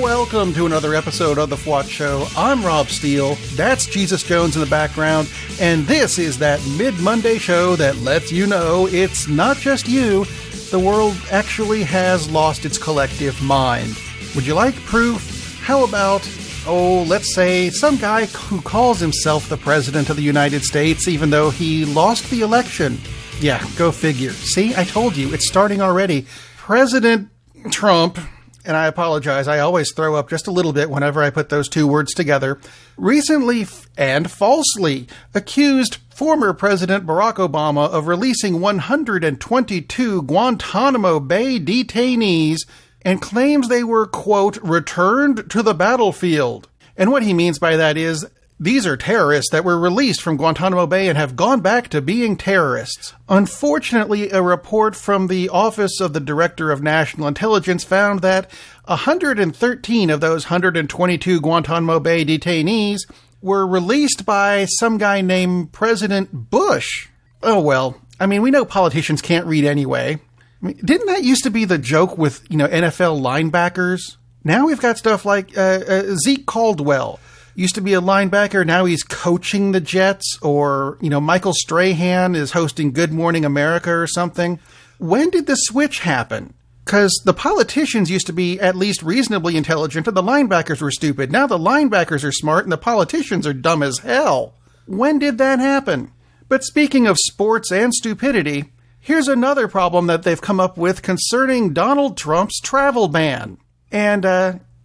Welcome to another episode of the FWOT Show. I'm Rob Steele, that's Jesus Jones in the background, and this is that mid-Monday show that lets you know it's not just you, the world actually has lost its collective mind. Would you like proof? How about, let's say some guy who calls himself the President of the United States even though he lost the election? Yeah, go figure. See, I told you, it's starting already. President Trump, and I apologize, I always throw up just a little bit whenever I put those two words together, recently and falsely accused former President Barack Obama of releasing 122 Guantanamo Bay detainees and claims they were, quote, returned to the battlefield. And what he means by that is, these are terrorists that were released from Guantanamo Bay and have gone back to being terrorists. Unfortunately, a report from the Office of the Director of National Intelligence found that 113 of those 122 Guantanamo Bay detainees were released by some guy named President Bush. Oh, well, I mean, we know politicians can't read anyway. I mean, didn't that used to be the joke with, NFL linebackers? Now we've got stuff like Zeke Caldwell. Used to be a linebacker, now he's coaching the Jets, or, Michael Strahan is hosting Good Morning America or something. When did the switch happen? Because the politicians used to be at least reasonably intelligent and the linebackers were stupid. Now the linebackers are smart and the politicians are dumb as hell. When did that happen? But speaking of sports and stupidity, here's another problem that they've come up with concerning Donald Trump's travel ban. And,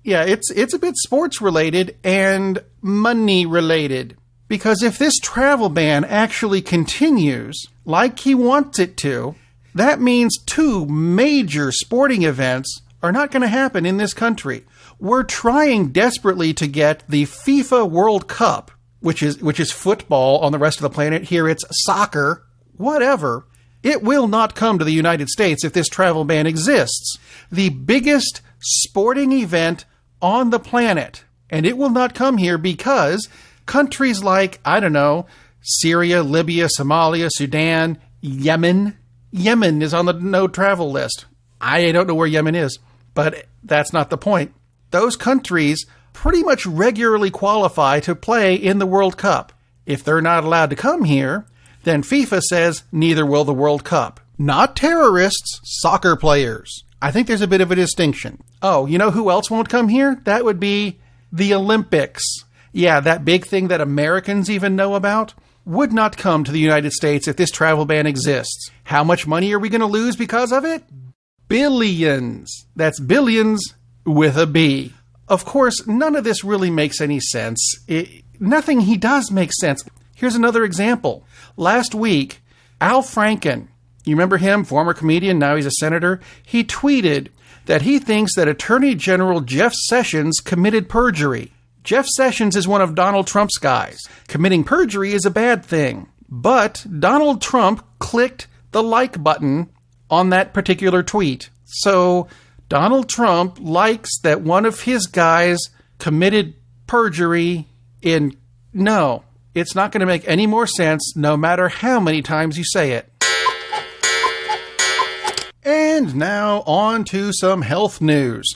yeah, it's a bit sports-related and money-related. Because if this travel ban actually continues, like he wants it to, that means two major sporting events are not going to happen in this country. We're trying desperately to get the FIFA World Cup, which is football on the rest of the planet. Here it's soccer, whatever. It will not come to the United States if this travel ban exists. The biggest sporting event on the planet. And it will not come here because countries like, Syria, Libya, Somalia, Sudan, Yemen is on the no travel list. I don't know where Yemen is, but that's not the point. Those countries pretty much regularly qualify to play in the World Cup. If they're not allowed to come here, then FIFA says neither will the World Cup. Not terrorists, soccer players. I think there's a bit of a distinction. Oh, you know who else won't come here? That would be the Olympics. Yeah, that big thing that Americans even know about would not come to the United States if this travel ban exists. How much money are we going to lose because of it? Billions. That's billions with a B. Of course, none of this really makes any sense. Nothing he does makes sense. Here's another example. Last week, Al Franken, you remember him, former comedian, now he's a senator? He tweeted that he thinks that Attorney General Jeff Sessions committed perjury. Jeff Sessions is one of Donald Trump's guys. Committing perjury is a bad thing. But Donald Trump clicked the like button on that particular tweet. So Donald Trump likes that one of his guys committed perjury No, it's not going to make any more sense no matter how many times you say it. And now on to some health news.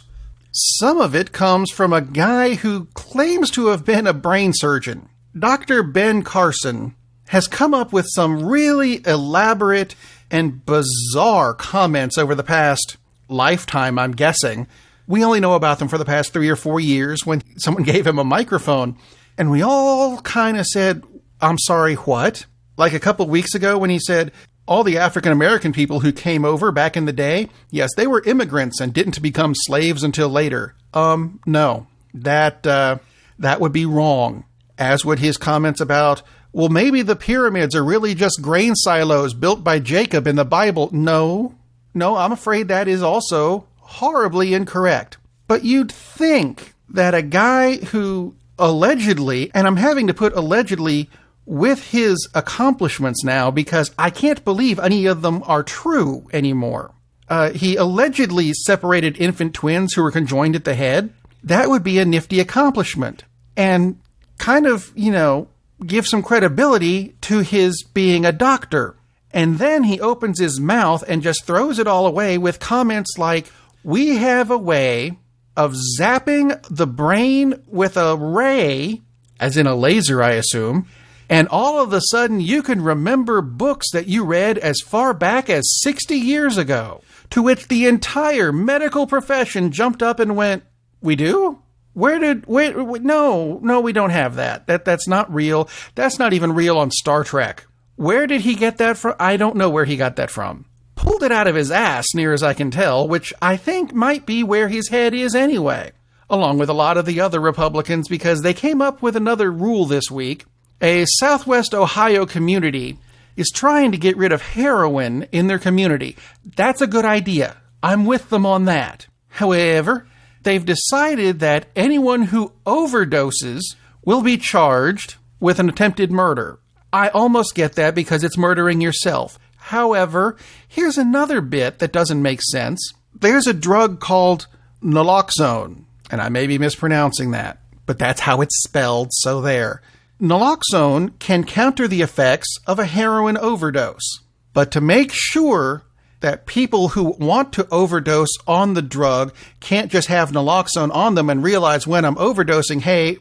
Some of it comes from a guy who claims to have been a brain surgeon. Dr. Ben Carson has come up with some really elaborate and bizarre comments over the past lifetime, I'm guessing. We only know about them for the past 3 or 4 years when someone gave him a microphone. And we all kind of said, I'm sorry, what? Like a couple weeks ago when he said, all the African-American people who came over back in the day, yes, they were immigrants and didn't become slaves until later. No, that would be wrong. As would his comments about, well, maybe the pyramids are really just grain silos built by Jacob in the Bible. No, I'm afraid that is also horribly incorrect. But you'd think that a guy who allegedly, and I'm having to put allegedly with his accomplishments now because I can't believe any of them are true anymore. He allegedly separated infant twins who were conjoined at the head. That would be a nifty accomplishment. And kind of, give some credibility to his being a doctor. And then he opens his mouth and just throws it all away with comments like, we have a way of zapping the brain with a ray, as in a laser, I assume, and all of a sudden you can remember books that you read as far back as 60 years ago, to which the entire medical profession jumped up and went, "We do? No, we don't have that. That's not real. That's not even real on Star Trek. Where did he get that from? I don't know where he got that from. Pulled it out of his ass, near as I can tell, which I think might be where his head is anyway, along with a lot of the other Republicans, because they came up with another rule this week. A Southwest Ohio community is trying to get rid of heroin in their community. That's a good idea. I'm with them on that. However, they've decided that anyone who overdoses will be charged with an attempted murder. I almost get that because it's murdering yourself. However, here's another bit that doesn't make sense. There's a drug called naloxone, and I may be mispronouncing that, but that's how it's spelled, so there. Naloxone can counter the effects of a heroin overdose, but to make sure that people who want to overdose on the drug can't just have naloxone on them and realize when I'm overdosing, hey,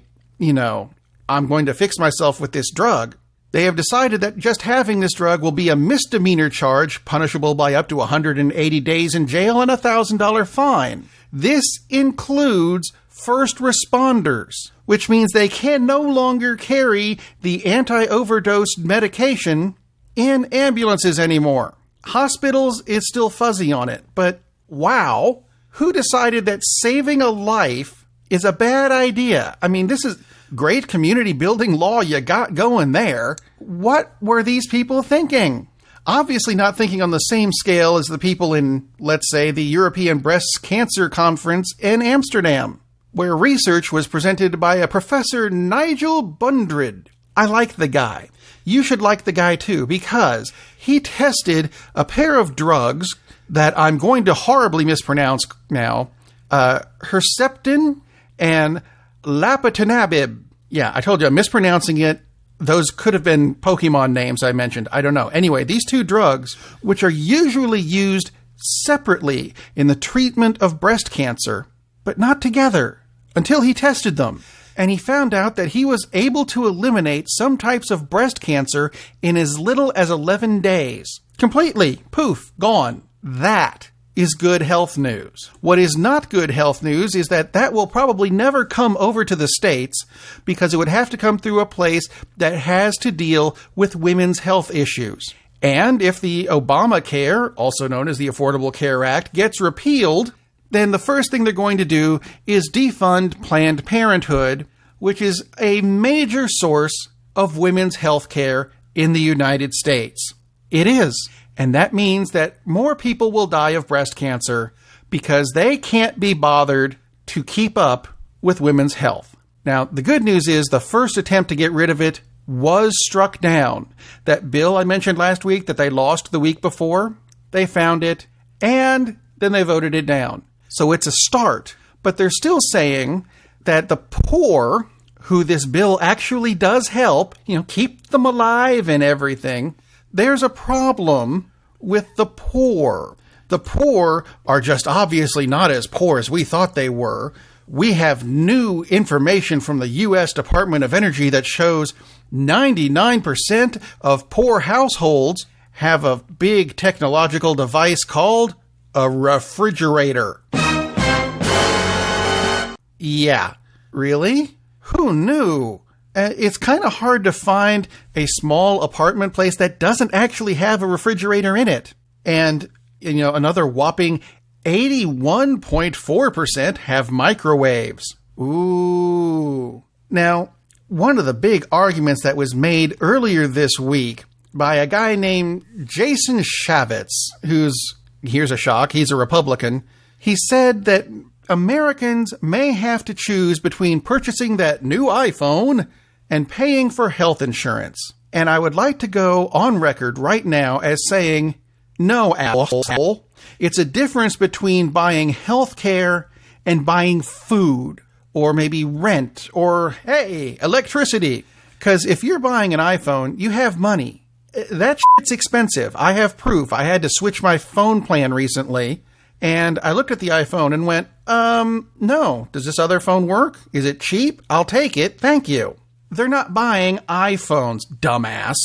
I'm going to fix myself with this drug. They have decided that just having this drug will be a misdemeanor charge, punishable by up to 180 days in jail and a $1,000 fine. This includes first responders, which means they can no longer carry the anti-overdose medication in ambulances anymore. Hospitals, it's still fuzzy on it, but wow, who decided that saving a life is a bad idea? I mean, this is great community building law you got going there. What were these people thinking? Obviously not thinking on the same scale as the people in, let's say, the European Breast Cancer Conference in Amsterdam, where research was presented by a Professor Nigel Bundred. I like the guy. You should like the guy too, because he tested a pair of drugs that I'm going to horribly mispronounce now, Herceptin and Lapatinabib. Yeah, I told you I'm mispronouncing it. Those could have been Pokemon names I mentioned. I don't know. Anyway, these two drugs, which are usually used separately in the treatment of breast cancer, but not together, until he tested them. And he found out that he was able to eliminate some types of breast cancer in as little as 11 days. Completely. Poof. Gone. That is good health news. What is not good health news is that will probably never come over to the States, because it would have to come through a place that has to deal with women's health issues. And if the Obamacare, also known as the Affordable Care Act, gets repealed, then the first thing they're going to do is defund Planned Parenthood, which is a major source of women's health care in the United States. It is. And that means that more people will die of breast cancer because they can't be bothered to keep up with women's health. Now, the good news is the first attempt to get rid of it was struck down. That bill I mentioned last week that they lost the week before, they found it, and then they voted it down. So it's a start, but they're still saying that the poor, who this bill actually does help, keep them alive and everything, there's a problem with the poor. The poor are just obviously not as poor as we thought they were. We have new information from the U.S. Department of Energy that shows 99% of poor households have a big technological device called a refrigerator. Yeah, really? Who knew? It's kind of hard to find a small apartment place that doesn't actually have a refrigerator in it. And, another whopping 81.4% have microwaves. Ooh. Now, one of the big arguments that was made earlier this week by a guy named Jason Shavitz, here's a shock, he's a Republican. He said that Americans may have to choose between purchasing that new iPhone and paying for health insurance. And I would like to go on record right now as saying, no, asshole. It's a difference between buying health care and buying food, or maybe rent, or, hey, electricity. Because if you're buying an iPhone, you have money. That shit's expensive. I have proof. I had to switch my phone plan recently, And I looked at the iPhone and went, no. Does this other phone work? Is it cheap? I'll take it. Thank you. They're not buying iPhones, dumbass.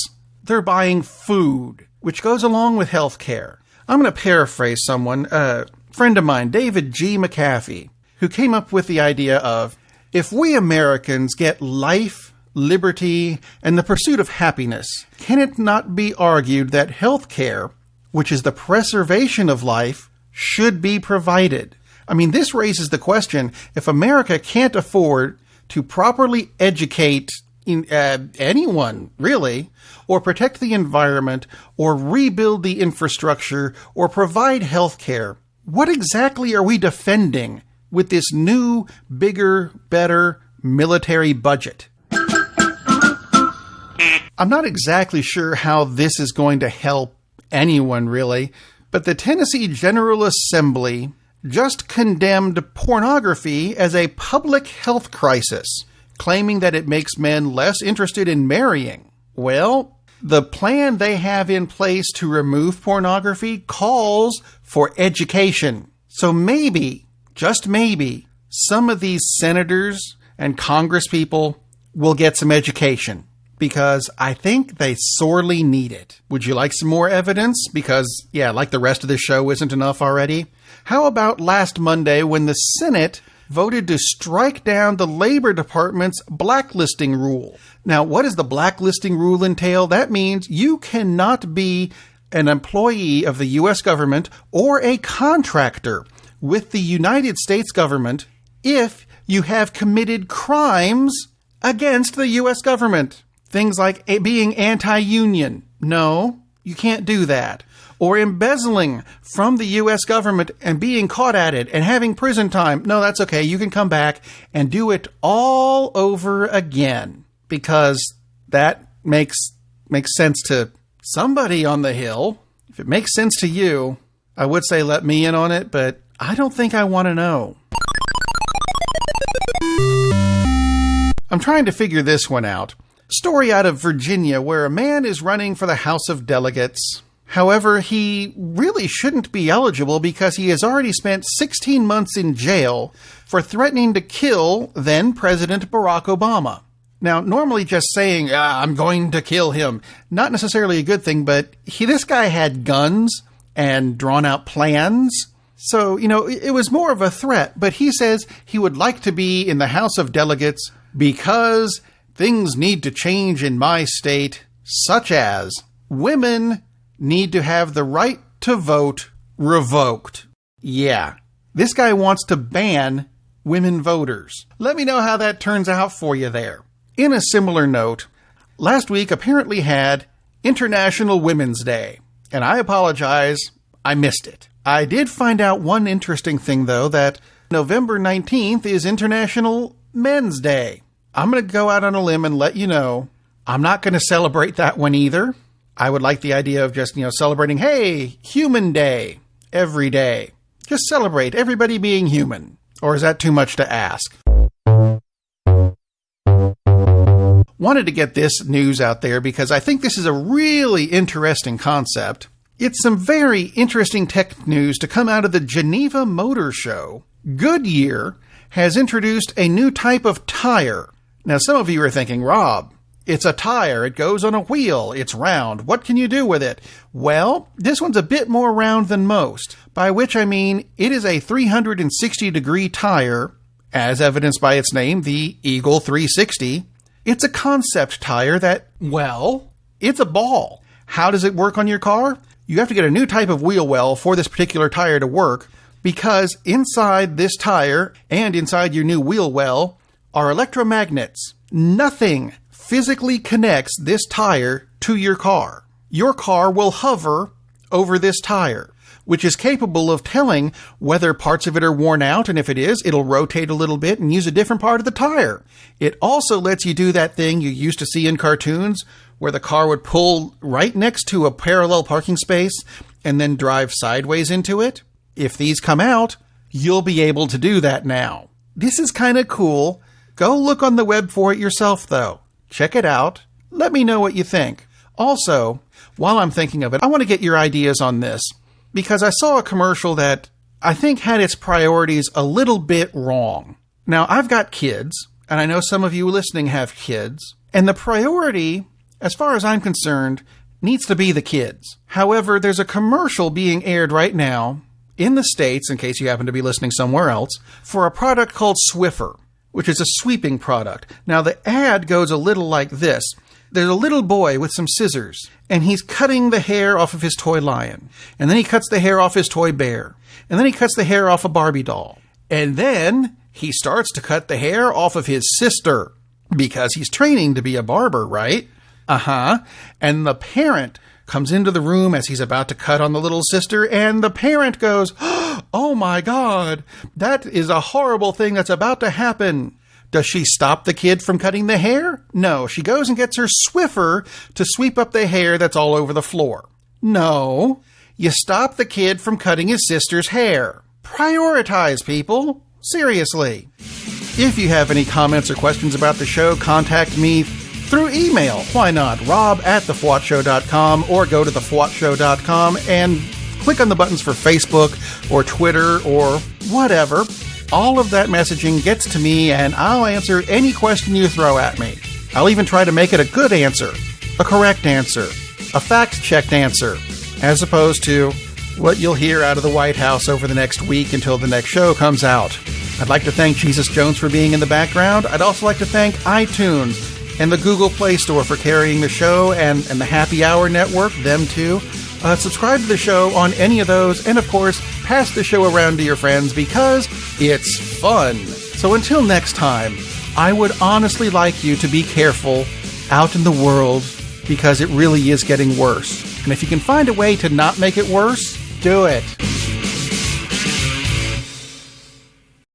They're buying food, which goes along with healthcare. I'm going to paraphrase someone, a friend of mine, David G. McAfee, who came up with the idea of, if we Americans get life, liberty, and the pursuit of happiness, can it not be argued that healthcare, which is the preservation of life, should be provided? I mean, this raises the question, if America can't afford to properly educate anyone, really, or protect the environment, or rebuild the infrastructure, or provide health care, what exactly are we defending with this new, bigger, better military budget? I'm not exactly sure how this is going to help anyone, really, but the Tennessee General Assembly just condemned pornography as a public health crisis, claiming that it makes men less interested in marrying. Well, the plan they have in place to remove pornography calls for education. So maybe, just maybe, some of these senators and congresspeople will get some education, because I think they sorely need it. Would you like some more evidence? Because, yeah, like the rest of the show isn't enough already. How about last Monday when the Senate voted to strike down the Labor Department's blacklisting rule? Now, what does the blacklisting rule entail? That means you cannot be an employee of the U.S. government or a contractor with the United States government if you have committed crimes against the U.S. government. Things like being anti-union. No, you can't do that. Or embezzling from the U.S. government and being caught at it and having prison time. No, that's okay. You can come back and do it all over again, because that makes sense to somebody on the Hill. If it makes sense to you, I would say let me in on it, but I don't think I want to know. I'm trying to figure this one out. Story out of Virginia where a man is running for the House of Delegates. However, he really shouldn't be eligible because he has already spent 16 months in jail for threatening to kill then-President Barack Obama. Now, normally just saying, I'm going to kill him, not necessarily a good thing, but this guy had guns and drawn-out plans. So, it was more of a threat, but he says he would like to be in the House of Delegates because things need to change in my state, such as women need to have the right to vote revoked. Yeah, this guy wants to ban women voters. Let me know how that turns out for you there. In a similar note, last week apparently had International Women's Day, and I apologize, I missed it. I did find out one interesting thing, though, that November 19th is International Men's Day. I'm going to go out on a limb and let you know, I'm not going to celebrate that one either. I would like the idea of just, celebrating, hey, Human Day, every day. Just celebrate everybody being human. Or is that too much to ask? Wanted to get this news out there because I think this is a really interesting concept. It's some very interesting tech news to come out of the Geneva Motor Show. Goodyear has introduced a new type of tire. Now, some of you are thinking, Rob, it's a tire, it goes on a wheel, it's round, what can you do with it? Well, this one's a bit more round than most, by which I mean it is a 360-degree tire, as evidenced by its name, the Eagle 360. It's a concept tire that, well, it's a ball. How does it work on your car? You have to get a new type of wheel well for this particular tire to work, because inside this tire and inside your new wheel well are electromagnets. Nothing physically connects this tire to your car. Your car will hover over this tire, which is capable of telling whether parts of it are worn out, and if it is, it'll rotate a little bit and use a different part of the tire. It also lets you do that thing you used to see in cartoons, where the car would pull right next to a parallel parking space and then drive sideways into it. If these come out, you'll be able to do that now. This is kind of cool. Go look on the web for it yourself, though. Check it out. Let me know what you think. Also, while I'm thinking of it, I want to get your ideas on this, because I saw a commercial that I think had its priorities a little bit wrong. Now, I've got kids, and I know some of you listening have kids, and the priority, as far as I'm concerned, needs to be the kids. However, there's a commercial being aired right now in the States, in case you happen to be listening somewhere else, for a product called Swiffer, which is a sweeping product. Now, the ad goes a little like this. There's a little boy with some scissors, and he's cutting the hair off of his toy lion. And then he cuts the hair off his toy bear. And then he cuts the hair off a Barbie doll. And then he starts to cut the hair off of his sister, because he's training to be a barber, right? And the parent comes into the room as he's about to cut on the little sister, and the parent goes, "Oh my God, that is a horrible thing that's about to happen." Does she stop the kid from cutting the hair? No, she goes and gets her Swiffer to sweep up the hair that's all over the floor. No, you stop the kid from cutting his sister's hair. Prioritize, people. Seriously. If you have any comments or questions about the show, contact me through email. Why not? rob@thefwotshow.com, or go to thefwotshow.com and click on the buttons for Facebook or Twitter or whatever. All of that messaging gets to me, and I'll answer any question you throw at me. I'll even try to make it a good answer, a correct answer, a fact-checked answer, as opposed to what you'll hear out of the White House over the next week until the next show comes out. I'd like to thank Jesus Jones for being in the background. I'd also like to thank iTunes and the Google Play Store for carrying the show, and the Happy Hour Network, them too. Subscribe to the show on any of those, and of course, pass the show around to your friends because it's fun. So until next time, I would honestly like you to be careful out in the world, because it really is getting worse. And if you can find a way to not make it worse, do it.